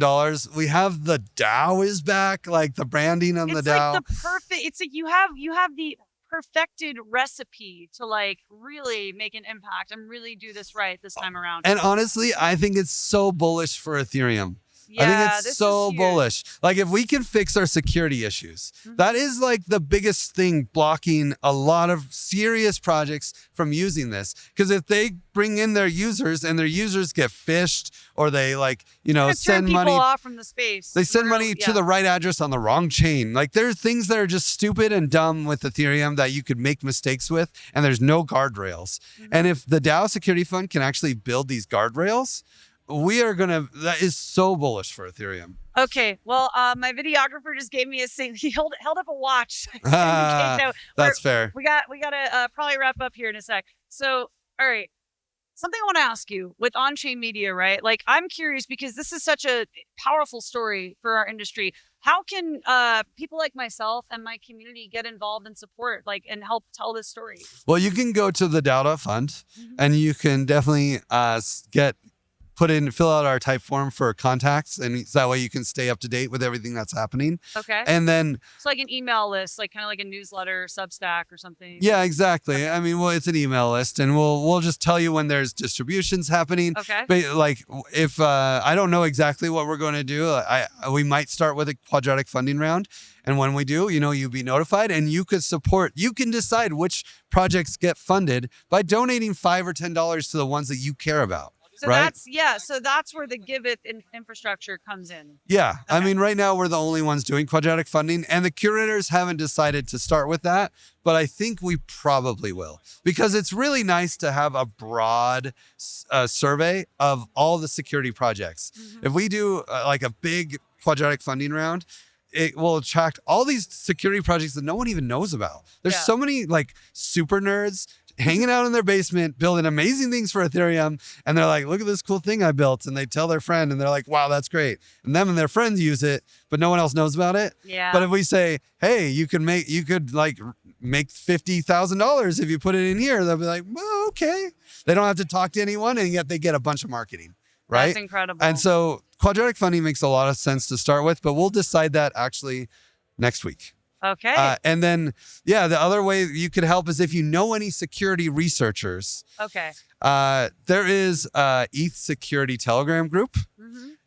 We have the DAO is back. Like the branding on the DAO. It's like the perfect. It's like you have the perfected recipe to really make an impact and really do this right this time around. And honestly, I think it's so bullish for Ethereum. I think it's so bullish. Like if we can fix our security issues, that is like the biggest thing blocking a lot of serious projects from using this. Because if they bring in their users and their users get phished, or they send money off from the space. They send money to the right address on the wrong chain. Like there's things that are just stupid and dumb with Ethereum that you could make mistakes with, and there's no guardrails. And if the DAO Security Fund can actually build these guardrails, that is so bullish for Ethereum. Okay. Well, my videographer just gave me he held up a watch. That's fair. We got to probably wrap up here in a sec. So, all right. Something I want to ask you with Onchain Media, right? I'm curious because this is such a powerful story for our industry. How can people like myself and my community get involved and support, and help tell this story? Well, you can go to the DAO.fund and you can definitely fill out our type form for contacts, and that way you can stay up to date with everything that's happening. And then it's like an email list, kind of like a newsletter, Substack or something. Yeah, exactly. I mean, it's an email list, and we'll just tell you when there's distributions happening. But if I don't know exactly what we're going to do, we might start with a quadratic funding round. And when we do, you'll be notified, and you can decide which projects get funded by donating $5 or $10 to the ones that you care about. So right? so that's where the Give It infrastructure comes in. Yeah. Okay. I mean, right now we're the only ones doing quadratic funding, and the curators haven't decided to start with that, but I think we probably will, because it's really nice to have a broad survey of all the security projects. If we do like a big quadratic funding round, it will attract all these security projects that no one even knows about. There's so many like super nerds hanging out in their basement, building amazing things for Ethereum. And they're like, look at this cool thing I built. And they tell their friend and they're like, wow, that's great. And them and their friends use it, but no one else knows about it. Yeah. But if we say, hey, you could make $50,000 if you put it in here, they'll be like, well, okay. They don't have to talk to anyone, and yet they get a bunch of marketing. Right? That's incredible. And so quadratic funding makes a lot of sense to start with, but we'll decide that actually next week. Okay. And then, the other way you could help is if you know any security researchers. Okay. There is a ETH security Telegram group.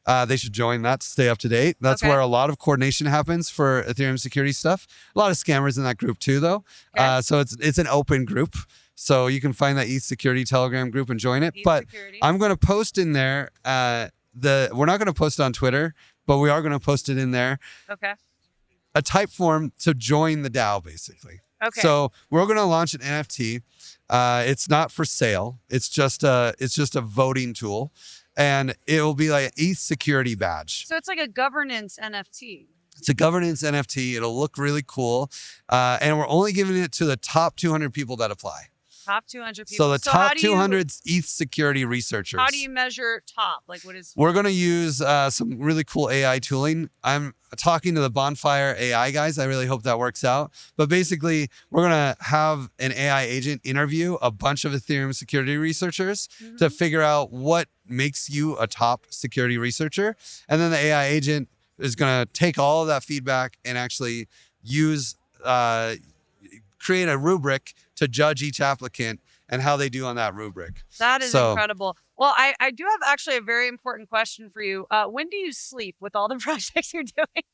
They should join that to stay up to date. That's where a lot of coordination happens for Ethereum security stuff. A lot of scammers in that group too, though. Okay. So it's an open group. So you can find that ETH security Telegram group and join it. But I'm going to post in there. We're not going to post it on Twitter, but we are going to post it in there. Okay. A type form to join the DAO, basically. Okay. So we're going to launch an NFT. It's not for sale. It's just a voting tool, and it will be like an ETH security badge. So it's like a governance NFT. It's a governance NFT. It'll look really cool, and we're only giving it to the top 200 people that apply. Top 200 people. So the top 200 ETH security researchers. How do you measure top? Like, what is? We're going to use some really cool AI tooling. I'm talking to the Bonfire AI guys. I really hope that works out. But basically, we're going to have an AI agent interview a bunch of Ethereum security researchers to figure out what makes you a top security researcher. And then the AI agent is going to take all of that feedback and actually create a rubric to judge each applicant and how they do on that rubric. That is incredible. Well, I do have actually a very important question for you. When do you sleep with all the projects you're doing?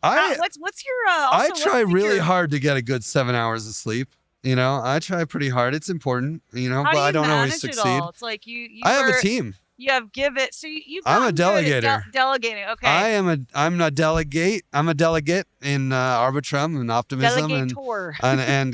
What's your? I try really hard to get a good 7 hours of sleep. You know, I try pretty hard. It's important. You know, but I don't always succeed. It's like I have a team. You have Give It. So you've I'm a delegator. Delegating. Okay. I'm a delegate. I'm a delegate in Arbitrum and Optimism and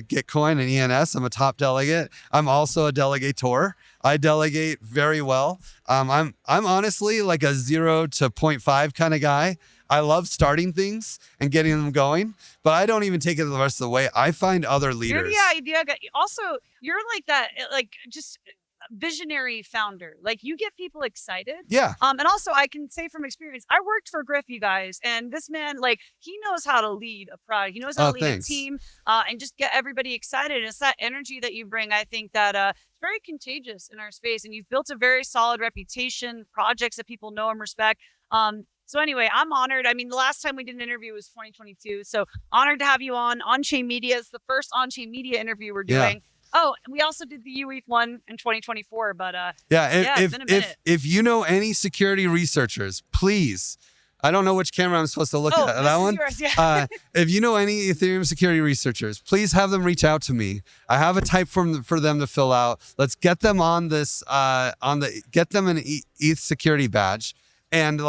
Gitcoin and ENS. I'm a top delegate. I'm also a delegator. I delegate very well. I'm honestly like a 0 to 0.5 kind of guy. I love starting things and getting them going, but I don't even take it the rest of the way. I find other leaders. You're the idea guy. Also, you're like that, like just visionary founder. Like, you get people excited. Yeah. And also I can say from experience, I worked for Griff, you guys, and this man, like, he knows how to lead a product. He knows how to lead a team and just get everybody excited. And it's that energy that you bring. I think that it's very contagious in our space, and you've built a very solid reputation, projects that people know and respect. So anyway, I'm honored. I mean, the last time we did an interview was 2022. So honored to have you on. Onchain Media is the first Onchain Media interview we're doing. Yeah. Oh, we also did the UETH one in 2024, but it's been a minute. If you know any security researchers, please, I don't know which camera I'm supposed to look at. That one? Yours, yeah. If you know any Ethereum security researchers, please have them reach out to me. I have a type form for them to fill out. Let's get them on this, get them an ETH security badge, and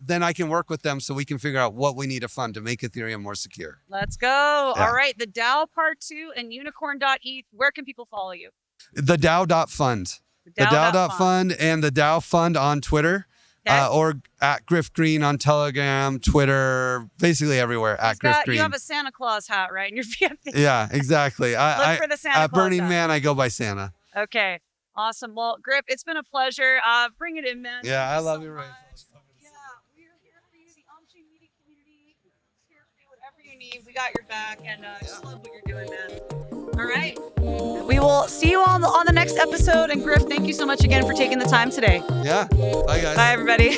then I can work with them so we can figure out what we need to fund to make Ethereum more secure. Let's go. Yeah. All right. The DAO part 2 and unicorn.eth. Where can people follow you? The DAO.fund. The DAO.fund and the DAO fund on Twitter. Okay. Or at Griff Green on Telegram, Twitter, basically everywhere at Griff Green. You have a Santa Claus hat, right? In your VFP. Yeah, exactly. Look for the Santa Claus at Burning hat. Man, I go by Santa. Okay. Awesome. Well, Griff, it's been a pleasure. Bring it in, man. Yeah, I love you, Rachel. We got your back, and just love what you're doing, man. All right. We will see you on the next episode. And Griff, thank you so much again for taking the time today. Yeah. Bye, guys. Bye, everybody.